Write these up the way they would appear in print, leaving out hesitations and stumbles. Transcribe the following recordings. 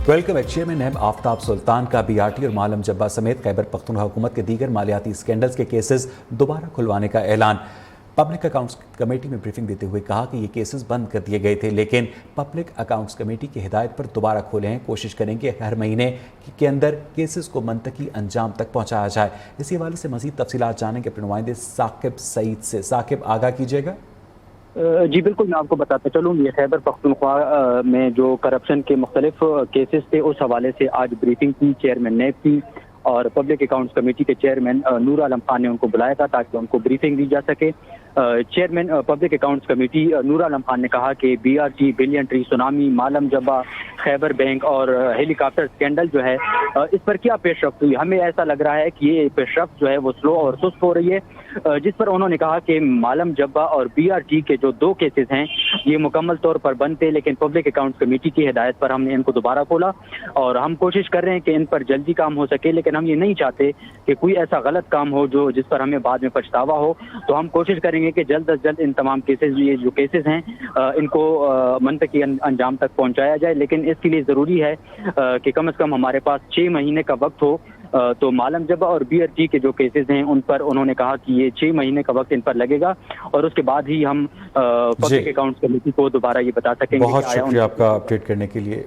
Welcome chairman नैब आफ्ताब सुल्तान का BRT और मालम जब्बा समेत खैबर पख्तूनख्वा हुकूमत के दीगर मालियाती स्कैंडल्स के केसेस दोबारा खुलवाने का ऐलान। पब्लिक अकाउंट्स कमेटी में ब्रीफिंग देते हुए कहा कि ये केसेस बंद कर दिए गए थे, लेकिन पब्लिक अकाउंट्स कमेटी की हिदायत पर दोबारा खोले हैं। कोशिश करेंगे हर महीने के अंदर केसेस को मंतकी अंजाम तक पहुंचाया जाए। इसी हवाले से मजीद तफसीलात जानेंगे अपने नुमाइंदे साकिब सईद से। साकिब, आगाह कीजिएगा। जी बिल्कुल, मैं आपको बताता चलूँ, ये खैबर पख्तूनख्वा में जो करप्शन के मुख्तलिफ केसेस थे उस हवाले से आज ब्रीफिंग की चेयरमैन नैब की और पब्लिक अकाउंट्स कमेटी के चेयरमैन नूर आलम खान ने उनको बुलाया था ताकि उनको ब्रीफिंग दी जा सके। Chairman public accounts committee Noor Alam Khan ने कहा कि बीआरटी, बिलियन ट्री, सुनामी, मालम जब्बा, खैबर बैंक और हेलीकॉप्टर स्कैंडल जो है इस पर क्या पेशरफ्त हुई। हमें ऐसा लग रहा है कि ये पेशरफ्त जो है वो स्लो और सुस्त हो रही है, जिस पर उन्होंने कहा कि मालम जब्बा और बीआरटी के जो दो केसेस हैं ये मुकम्मल तौर पर बंद थे, लेकिन पब्लिक अकाउंट्स कमेटी की हिदायत पर हमने इनको दोबारा खोला और हम कोशिश कर रहे हैं कि इन पर जल्दी काम हो सके। लेकिन हम ये नहीं चाहते कि कोई ऐसा गलत काम हो जो जिस पर हमें बाद में पछतावा हो, तो हम कोशिश करेंगे कि जल्द अज जल्द इन तमाम केसेस, ये जो केसेस हैं इनको मंतकी अंजाम तक पहुंचाया जाए। लेकिन इसके लिए ज़रूरी है कि कम से कम हमारे पास 6 महीने का वक्त हो। तो मालम जब्बा और बीआरटी के जो केसेस हैं उन पर उन्होंने कहा कि ये 6 महीने का वक्त इन पर लगेगा और उसके बाद ही हम पब्लिक अकाउंट्स कमेटी को दोबारा ये बता सकेंगे। बहुत शुक्रिया आपका अपडेट करने के लिए।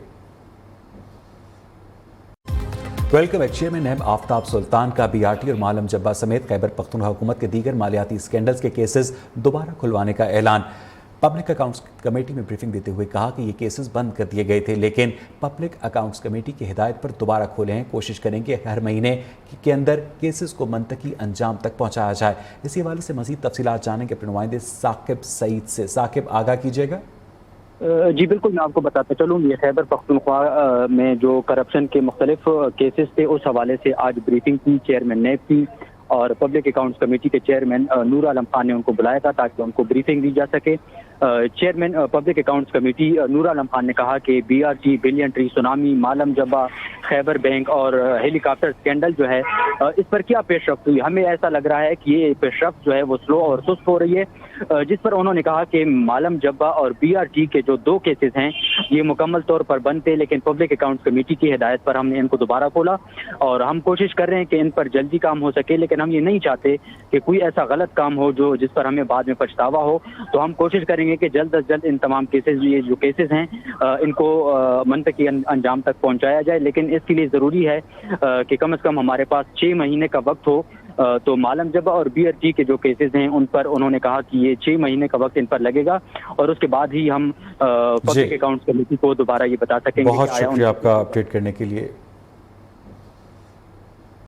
वेलकम चेयरमैन नैब आफ्ताब सुल्तान का बीआरटी और मालम जब्बा समेत खैबर पख्तूनख्वा हुकूमत के दीगर मालियाती स्कैंडल्स के केसेस दोबारा खुलवाने का ऐलान। पब्लिक अकाउंट्स कमेटी में ब्रीफिंग देते हुए कहा कि ये केसेस बंद कर दिए गए थे, लेकिन पब्लिक अकाउंट्स कमेटी की हिदायत पर दोबारा खोले हैं। कोशिश करेंगे हर महीने के अंदर केसेस को मंतकी अंजाम तक पहुंचाया जाए। इसी हवाले से मजीद तफसीलात जानेंगे अपने नुमाइंदे साकिब सईद से। साकिब, आगाह कीजिएगा। जी बिल्कुल, मैं आपको बताता चलूँ, ये खैबर पख्तूनख्वा में जो करप्शन के मुख्तलिफ केसेस थे उस हवाले से आज ब्रीफिंग की चेयरमैन नैब की और पब्लिक अकाउंट्स कमेटी के चेयरमैन नूर आलम खान ने उनको बुलाया था ताकि उनको ब्रीफिंग दी जा सके। Chairman public accounts committee Noor Alam Khan ने कहा कि बीआरटी, बिलियन ट्री, सुनामी, मालम जब्बा, खैबर बैंक और हेलीकॉप्टर स्कैंडल जो है इस पर क्या पेशरफ्त हुई। हमें ऐसा लग रहा है कि ये पेशरफ्त जो है वो स्लो और सुस्त हो रही है, जिस पर उन्होंने कहा कि मालम जब्बा और बीआरटी के जो दो केसेस हैं ये मुकम्मल तौर पर बंद थे, लेकिन पब्लिक अकाउंट्स कमेटी की हिदायत पर हमने इनको दोबारा खोला और हम कोशिश कर रहे हैं कि इन पर जल्दी काम हो सके। लेकिन हम ये नहीं चाहते कि कोई ऐसा गलत काम हो जो जिस पर हमें बाद में पछतावा हो, तो हम कोशिश करेंगे कि जल्द अज जल्द इन तमाम केसेस, ये जो केसेस हैं इनको मंतकी अंजाम तक पहुंचाया जाए। लेकिन इसके लिए ज़रूरी है कि कम से कम हमारे पास 6 महीने का वक्त हो। तो मालम जब्बा और बीआरटी के जो केसेस हैं उन पर उन्होंने कहा कि ये 6 महीने का वक्त इन पर लगेगा और उसके बाद ही हम पब्लिक अकाउंट्स कमेटी को दोबारा ये बता सकेंगे। बहुत शुक्रिया आपका अपडेट करने के लिए।